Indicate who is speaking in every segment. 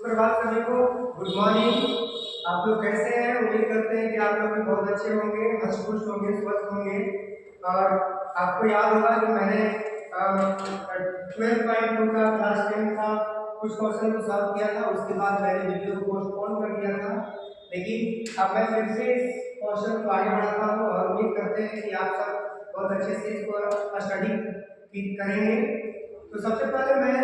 Speaker 1: प्रभात सभी को, good morning. आप लोग कैसे हैं? उम्मीद करते हैं कि आप लोग भी बहुत अच्छे होंगे, हंसखुश होंगे, स्वस्थ होंगे। और आपको याद होगा कि मैंने 12.2 का क्लास 10 का कुछ क्वेश्चन को सॉल्व किया था। उसके बाद मैंने वीडियो को पोस्टपोन कर दिया था, लेकिन अब मैं फिर से क्वेश्चन को आगे बढ़ाता हूँ और उम्मीद करते हैं कि आप सब बहुत अच्छे से इसको स्टडी करेंगे। तो सबसे पहले मैं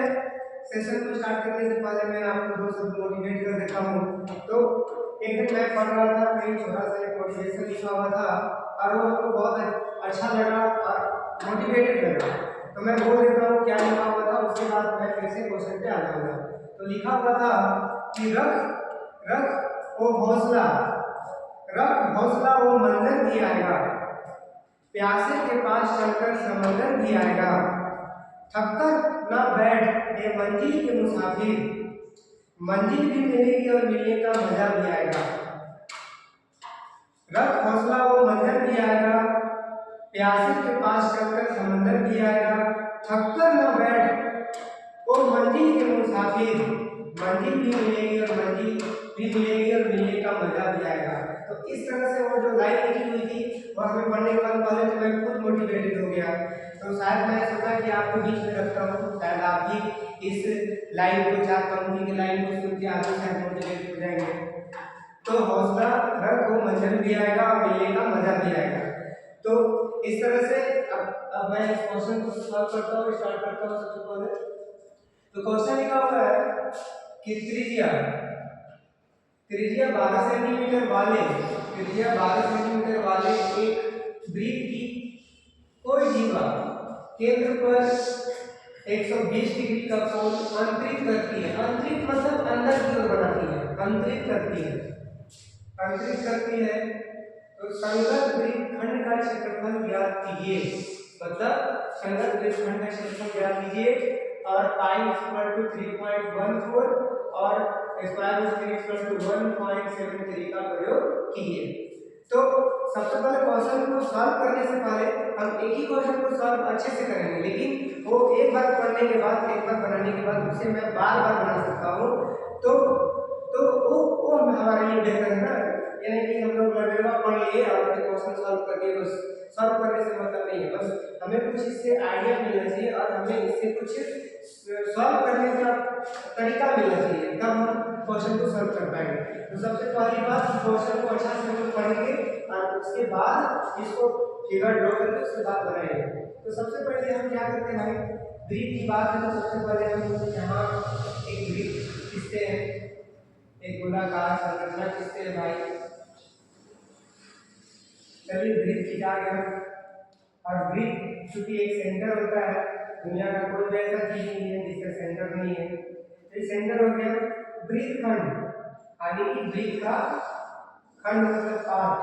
Speaker 1: सेशन को स्टार्ट करने से पहले मैं आपको दो शब्द मोटिवेट कर देता हूँ। तो एक दिन मैं पढ़ रहा था, कहीं छोटा सा एक मोटिवेशन लिखा हुआ था और वो हमको बहुत अच्छा लगा और मोटिवेटेड लगा। तो मैं बोल देता हूँ क्या लिखा हुआ था, उसके बाद मैं फिर से क्वेश्चन पे आ जाऊंगा। तो लिखा हुआ था कि रख रख ओ हौसला, रख हौसला वो मंजर भी आएगा, प्यासे के पास चलकर समंदर भी आएगा, थककर ना बैठ ये मंजिल के मुसाफिर, मंजिल भी मिलेगी और मिलने का मजा भी आएगा। रख हौसला वो मंजर भी आएगा, प्यासे के पास चलकर समंदर भी आएगा, थककर ना बैठ वो मंजिल के मुसाफिर, मंजिल भी मिलेगी और मंजिल भी मिलेगी और मिलने का मजा भी आएगा। तो इस तरह से वो जो लाइन लिखी हुई थी और हमें पढ़ने के बाद पहले तो मैं खुद मोटिवेटेड हो गया। तो शायद मैं सोचा कि आपको बीच में रखता हूँ, शायद आप भी इस लाइन को, चार पंक्ति की लाइन को सुन के आप भी शायद मोटिवेट हो जाएंगे। तो हौसला रख वो मंजिल भी आएगा और मिलने का मजा भी आएगा। तो इस तरह से अब मैं इस क्वेश्चन को सॉल्व करता हूँ, स्टार्ट करता हूँ। सबसे पहले तो क्वेश्चन लिखा हुआ है कि त्रिज्या त्रिज्या 12 सेंटीमीटर वाले त्रिज्या 12 सेंटीमीटर वाले एक वृत्त की कोई जीवा केंद्र पर 120 डिग्री का कोण अंतरित करती है। अंतरित मतलब अंदर की ओर बनाती है, अंतरित करती है, अंतरित करती है। तो संगत वृत्तखंड का क्षेत्रफल ज्ञात कीजिए, मतलब संगत वृत्तखंड का क्षेत्रफल ज्ञात कीजिए। और पाई इक्वल टू 3.14 और स्क्वायर रूट 3 इक्वल टू 1.73 का प्रयोग कीजिए। तो सबसे पहले क्वेश्चन को सॉल्व करने से पहले हम एक ही क्वेश्चन को सॉल्व अच्छे से करेंगे, लेकिन वो एक बार पढ़ने के बाद, एक बार बनाने के बाद उसे मैं बार बार बना सकता हूँ। तो वो हमारे लिए बेहतर है ना। यानी कि हम लोग लगेगा पढ़ लिए और क्वेश्चन सॉल्व करके बस सॉल्व करने से मतलब नहीं है, बस हमें कुछ इससे आइडिया मिलना चाहिए और हमें इससे कुछ सॉल्व करने का तरीका मिलना चाहिए, तब हम क्वेश्चन को सॉल्व कर पाएंगे। तो सबसे पहली बात, क्वेश्चन को अच्छा से हम लोग पढ़ेंगे और उसके बाद इसको फिगर ड्रॉ करके उसके बाद बनाएंगे। तो सबसे पहले हम क्या करते हैं भाई, वृत्त की बात है। तो सबसे पहले हम यहाँ एक वृत्त खींचते हैं, एक गोलाकार संरचना खींचते हैं भाई। चलिए वृत्त खींचा गया। और वृत्त चूंकि एक सेंटर होता है, दुनिया का कोई भी ऐसा चीज नहीं है जिसका सेंटर नहीं है। तो सेंटर हो गया वृत्तखंड, यानी कि वृत्त का खंड मतलब पार्ट।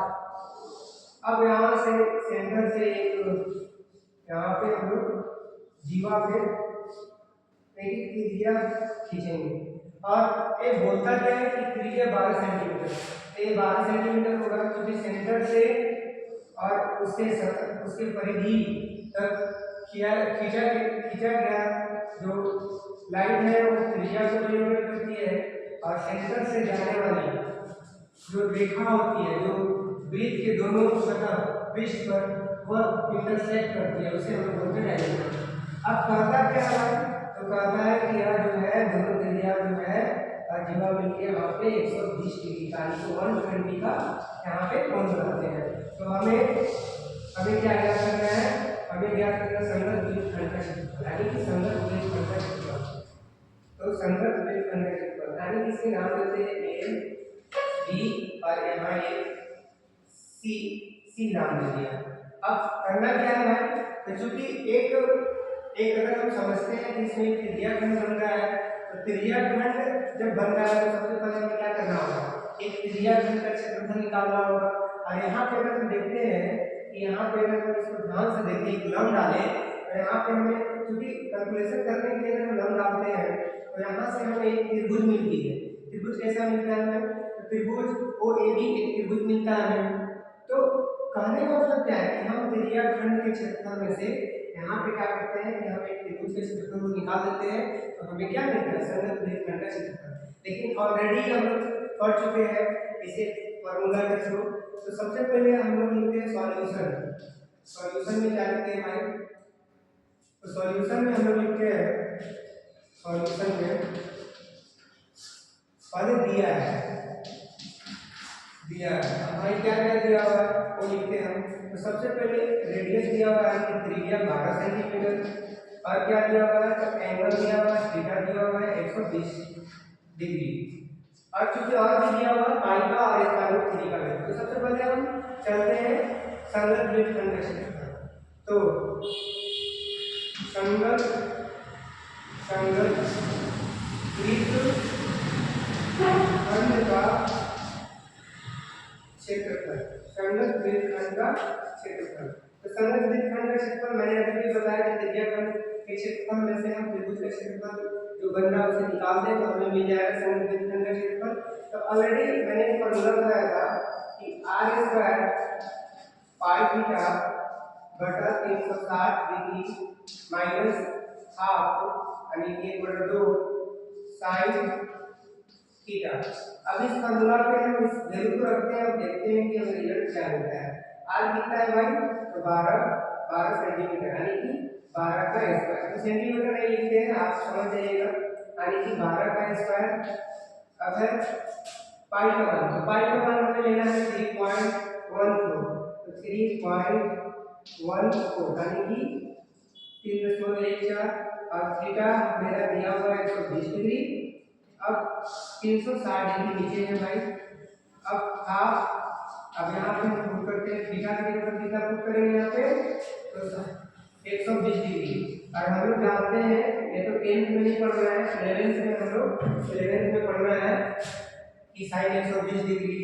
Speaker 1: अब यहाँ से सेंटर से एक यहाँ पे हम लोग जीवा पे एक त्रिज्या खींचेंगे और ये बोलता क्या है कि त्रिज्या 12 सेंटीमीटर। तो ये 12 सेंटीमीटर होगा क्योंकि सेंटर से और उसके परिधि तक खींचा गया जो लाइन है वो त्रिज्या को रिप्रेजेंट करती है। और सेंटर से जाने वाली जो रेखा होती है, जो वृत्त के दोनों सतह पृष्ठ पर वह इंटरसेक्ट करती है, उसे हम बोलते हैं डायमीटर। अब कहता क्या है, तो कहता है कि यह जो है दोनों त्रिज्या जो है जीवा मिलके यहाँ पे 120 डिग्री का, 120 का यहाँ पे कोण बनाते हैं। तो हमें क्या ज्ञात करना है, हमें ज्ञात करना संगत वृत्तखंड का क्षेत्रफल, यानी कि संगत वृत्तखंड का क्षेत्रफल। तो संगत वृत्तखंड का क्षेत्रफल यानी कि इसके नाम देते हैं ए बी और यहाँ एक सी नाम दे दिया। अब करना क्या है भाई, तो चूंकि एक अगर हम समझते हैं कि इसमें त्रिज्या खंड बन रहा है, तो त्रिज्या खंड जब बन रहा है तो सबसे पहले हमें क्या करना होगा, एक त्रिज्या खंड का क्षेत्रफल निकालना होगा। और यहाँ पे अगर हम देखते हैं कि यहाँ पे अगर हम इसको ध्यान से देखें, एक लंब डालें, तो यहाँ पे हमें क्योंकि कैलकुलेशन करने के लिए अगर हम लंब डालते हैं तो यहाँ से हमें एक त्रिभुज मिलती है। त्रिभुज कैसा मिलता है हमें, तो त्रिभुज OAB एक त्रिभुज मिलता है हमें। तो कहने का मतलब क्या है कि हम त्रिज्या खंड के क्षेत्रफल में से यहाँ पे क्या करते हैं कि हम एक त्रिभुज के क्षेत्रफल को निकाल देते हैं, तो हमें क्या मिलता है, संगत वृत्तखंड का क्षेत्रफल। लेकिन ऑलरेडी हम लोग पढ़ चुके हैं इसे फॉर्मूला के थ्रू। तो सबसे पहले हम लोग लिखते हैं सॉल्यूशन। सॉल्यूशन में क्या लिखते हैं भाई? तो सॉल्यूशन में हम लोग लिखते हैं, सॉल्यूशन में पहले दिया है, दिया है। अब भाई क्या क्या दिया हुआ है वो लिखते हैं हम। तो सबसे पहले रेडियस दिया हुआ है कि त्रिज्या 12 सेंटीमीटर, और क्या दिया हुआ है? तो एंगल दिया हुआ है, थीटा दिया हुआ है 120 डिग्री, और चूंकि और भी दिया हुआ है पाई का और इसका रूट 3 का वैल्यू। तो सबसे पहले हम चलते हैं संगत वृत्तखंड के क्षेत्रफल। तो संगत संगत वृत्तखंड का क्षेत्रफल, संगत वृत्तखंड का क्षेत्रफल। तो संगत वृत्तखंड का क्षेत्रफल मैंने अभी भी बताया कि त्रिज्याखंड के क्षेत्रफल में से हम त्रिभुज का क्षेत्रफल जो बन रहा है उसे निकाल दें तो हमें मिल जाएगा संगत वृत्तखंड का क्षेत्रफल। तो ऑलरेडी मैंने फॉर्मूला बताया था कि r स्क्वायर पाई थीटा बटा 360 डिग्री माइनस हाफ यानी कि 1/2 साइन थीटा। अब इस फॉर्मूला पे हम इस वैल्यू को रखते हैं और देखते हैं कि हमें रिजल्ट क्या मिलता है। r कितना है भाई? तो 12 सेंटीमीटर यानी कि 12 का स्क्वायर। तो सेंटीमीटर नहीं लिखते हैं, आप समझ जाइएगा, यानी कि 12 का स्क्वायर। अब है पाई का मान, तो पाई का मान हमें लेना है 3.14। तो 3.14 यानी कि 3.14, और थीटा मेरा दिया हुआ है 120 डिग्री। अब 360 डिग्री नीचे है भाई। अब हाफ, अब यहाँ पे हम पुट करते हैं थीटा के ऊपर थीटा पुट करेंगे यहाँ पे तो 120 डिग्री। और हम लोग जानते हैं, ये तो 10th में नहीं पढ़ रहा है, 11th में हम लोग 11th में पढ़ रहा है कि sine 120 degree,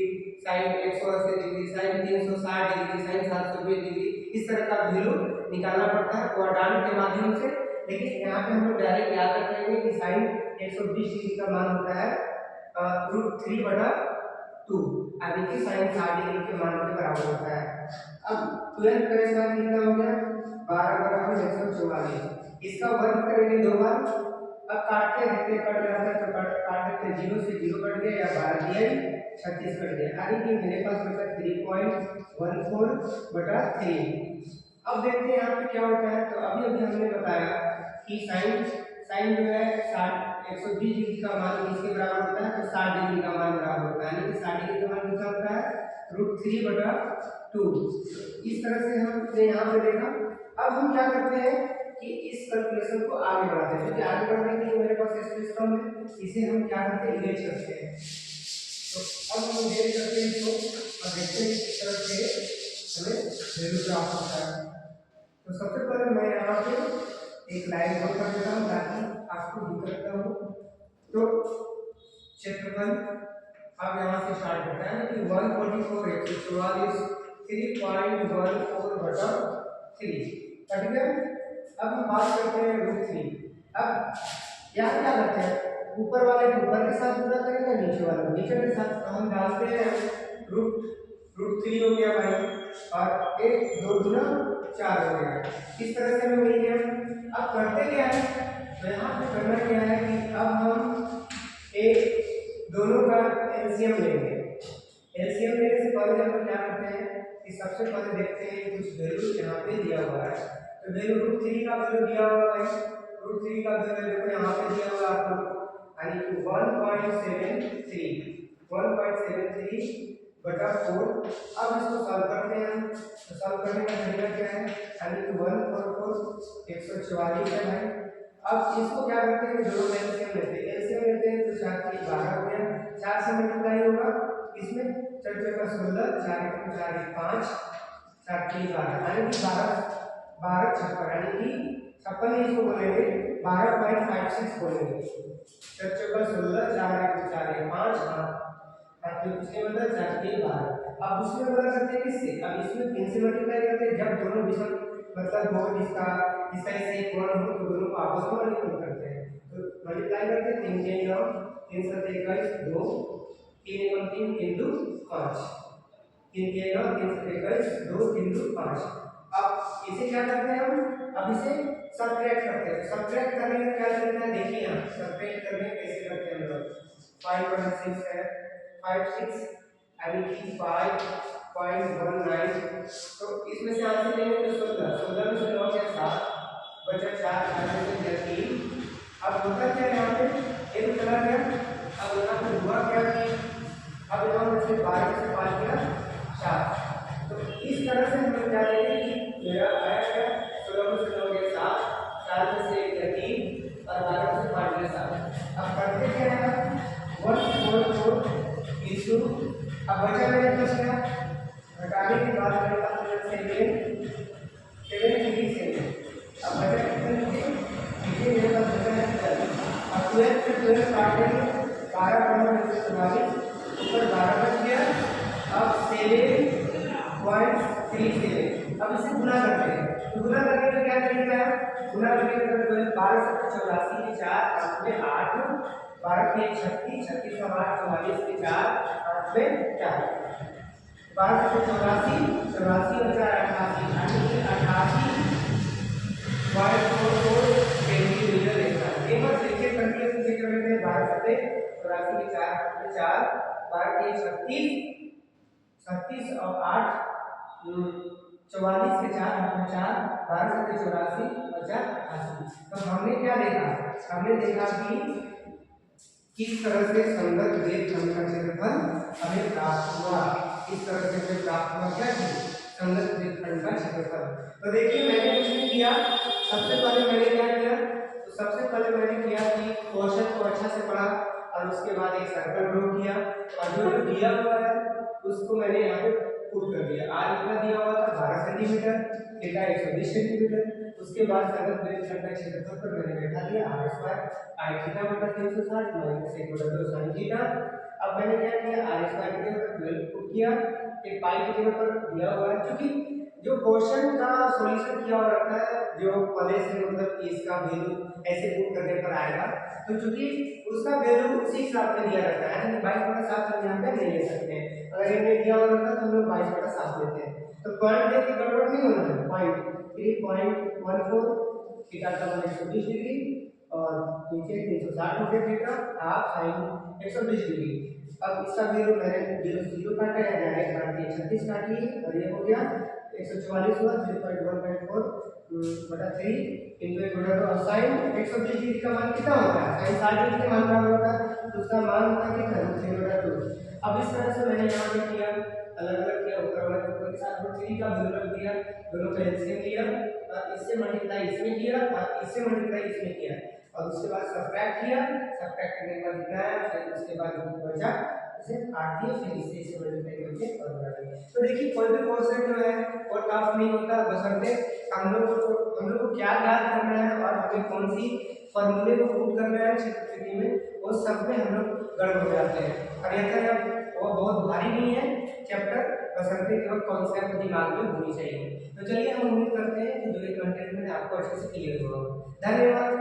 Speaker 1: sine 180 degree, sine 360 degree, sine 720 degree, इस तरह का वैल्यू निकालना पड़ता है क्वाड्रेंट के माध्यम से। लेकिन यहाँ पे हम लोग डायरेक्ट याद रखेंगे कि साइन 120 डिग्री का मान होता है √3/2 यानी कि साइन 60 डिग्री के मान के बराबर होता है। अब 12 का स्क्वायर कितना हो गया? 12 = 144। इसका वर्ग करेंगे 2 बार। अब काटते देखते कट जाता है, तो काट देते 0 से 0 कट गया, या 12 दिया 36 कट गया, यानी कि मेरे पास बचा 3.14/3। अब देखते हैं यहाँ पे क्या होता है। तो अभी अभी हमने बताया कि साइन जो है 120 डिग्री का मान किसके बराबर होता है? तो 60 डिग्री का मान बराबर होता है, यानी कि 60 डिग्री का मान कितना होता है? √3/2। इस तरह से हमने यहाँ पे देखा। अब हम क्या करते हैं कि इस कैलकुलेशन को आगे बढ़ाते हैं, क्योंकि आगे बढ़ने के लिए मेरे पास स्पेस कम है, इसे हम क्या करते हैं? इरेज करते हैं। तो अब हम इरेज करते हैं इसको और देखते हैं किस तरह से हमें वैल्यू प्राप्त होता है। तो सबसे पहले मैं यहाँ पे एक लाइन ड्रॉ कर देता हूँ ताकि आपको दिक्कत ना हो। तो क्षेत्रफल अब यहाँ से स्टार्ट होता है कि 144 144 3.14/3 कट गया। अब हम बात करते हैं √3। अब यहाँ क्या करते हैं? ऊपर वाले को ऊपर के साथ गुणा करेंगे, नीचे वाले को नीचे के साथ। तो हम जानते हैं √3 हो गया भाई, और 1 2 गुना 4 हो गया। इस तरह से हमें मिल गया। अब करते क्या है? तो यहाँ पे करना क्या है कि अब हम एक दोनों का एलसीएम लेंगे। एलसीएम लेने से पहले हम लोग क्या करते हैं कि सबसे पहले देखते हैं कुछ वैल्यू यहाँ पे दिया हुआ है। तो वैल्यू √3 का वैल्यू दिया हुआ है, √3 का वैल्यू देखो यहाँ पे दिया हुआ है आपको, यानी कि 1.73/4। अब इसको सॉल्व करते हैं। तो सॉल्व करने का तरीका क्या है? यानी कि 144 144 है भाई। अब इसको क्या करते हैं? दोनों में एलसीएम लेते हैं। तो 4 × 12 हो गया, 4 से मल्टीप्लाई होगा इसमें 4 × 16, 4 × 4 = 5, 4 × 12 यानी कि 12 56, यानी कि 56 नहीं इसको बोलेंगे 12.56 बोलेंगे। 4 × 16, 4 × 4 = 5, हाँ तो इसमें मतलब 4 × 12। अब उसमें गुणा करते हैं किससे? अब इसमें 3 से मल्टीप्लाई करते हैं। जब दोनों विषम मतलब हो जिसका इससे 1 1 हो तो दोनों को आपस में मल्टीप्लाई करते हैं। तो मल्टीप्लाई करते हैं 3 × 9 3 × 7 21 2 3 × 3 3 2 5 3 × 9 3 × 7 21 2 3 2 5। अब इसे क्या करते हैं हम? अब इसे सबट्रैक्ट करते हैं। सबट्रैक्ट करने का क्या तरीका है देखिए, आप सबट्रैक्ट करने कैसे करते हैं हम लोग। 5.6 है, 5.6 यानी कि 5.19। तो इसमें से आंसर लेंगे तो 16, 16 में से 9 क्या 7, बचा 4, 4 में से 3। अब होता क्या यहाँ पे, एक चला गया। अब यहाँ पे हुआ क्या कि अब यहाँ में से 12 से 5 गया 4। तो इस तरह से हम लोग क्या करेंगे कि मेरा आया क्या 16 में से 9 गया 7, 4 में से 1 गया 3 और 12 में से 5 गया 7। अब करते क्या है 144 इनटू, अब बचा मेरे पास क्या, घटाने के बाद मेरे पास 7 अब बचा कितने मेरे पास बचा है 12। अब 12 से 12 काट देंगे, 12 12 में से 44 ऊपर 12 बच गया। अब 7.37, अब इसे गुना करते हैं। तो गुना करने का क्या तरीका है, गुना करने का 12 से 84 के 4 8 में 8, 12 के 36, 36 का 8 44 के 4 8 में 4, 12 से 84, 84 और 4 88 यानी कि 88.44 सेंटीमीटर रहता है। एक बार देखिए कंटिन्यूअस चेक कर लेते हैं। 12 से 84 के 4 8 में 4, 12 के 36, 36 और 8 44 के 4 8 में 4, 12 से 84 बचा 88। तो हमने क्या देखा, हमने देखा कि किस तरह से संगत रेखखंड का क्षेत्रफल हमें प्राप्त हुआ। इस तरह से हमें प्राप्त हुआ क्या कि संगत रेखखंड का क्षेत्रफल। तो देखिए मैंने कुछ नहीं किया, सबसे पहले मैंने क्या किया, तो सबसे पहले मैंने किया कि क्वेश्चन को अच्छा से पढ़ा और उसके बाद एक सर्कल ड्रॉ किया और जो दिया हुआ है उसको मैंने यहाँ पे पुट कर दिया। आर इतना दिया हुआ था 12 सेंटीमीटर, थीटा 120 सेंटीमीटर। उसके बाद संगत रेखखंड का क्षेत्रफल पर मैंने बैठा दिया r स्क्वायर आई थीटा बटा 360 माइनस 1 बटा 2 sin थीटा। अब मैंने क्या किया r स्क्वायर की जगह पर 12 पुट किया, एक पाई की जगह पर दिया हुआ है। क्योंकि जो क्वेश्चन का सॉल्यूशन किया हुआ रहता है, जो पहले से मतलब इसका वैल्यू ऐसे पुट करने पर आएगा, तो चूंकि उसका वैल्यू उसी हिसाब से दिया रहता है, यानी 22/7 हम यहाँ पे नहीं ले सकते हैं। अगर इन्हें दिया हुआ रहता है तो हम लोग 22/7 लेते हैं। तो पॉइंट देख के गड़बड़ नहीं होना है। पॉइंट 3.14 थीटा का 120 डिग्री और नीचे 360 हो गया थीटा हाफ साइन 120 डिग्री। अब इसका वैल्यू मैंने 0 काटा है, डायरेक्ट काट दिया 36 काट ली और ये हो गया 144 हुआ 3.1.4 बटा 3 इनटू 1 बटा 2 और साइन 120 डिग्री का मान कितना होता है, साइन 60 डिग्री का मान बराबर होता है, तो उसका मान होता है कितना 3 बटा 2। अब इस तरह से मैंने यहाँ पे किया, अलग अलग किया, ऊपर वाला ऊपर के साथ 3 का वैल्यू रख दिया, दोनों का एलसीएम लिया और इससे मल्टीप्लाई इसमें किया और इससे मल्टीप्लाई इसमें किया और उसके बाद सब्ट्रैक्ट किया, सब्ट्रैक्ट करने के बाद इतना आया, फिर उसके बाद जो बचा इसे काट दिया, फिर इससे मल्टीप्लाई करके और बना दिया। तो देखिए कोई भी क्वेश्चन जो है वो टफ नहीं होता, बशर्ते हम लोग को क्या याद करना है और हमें कौन सी फॉर्मूले को पुट करना है क्षेत्र में, वो सब में हम लोग गड़बड़ हो जाते हैं। और ये वो बहुत भारी नहीं है चैप्टर, बशर्ते केवल कॉन्सेप्ट दिमाग में होनी चाहिए। तो चलिए हम उम्मीद करते हैं कि जो ये कंटेंट है आपको अच्छे से क्लियर हुआ। धन्यवाद।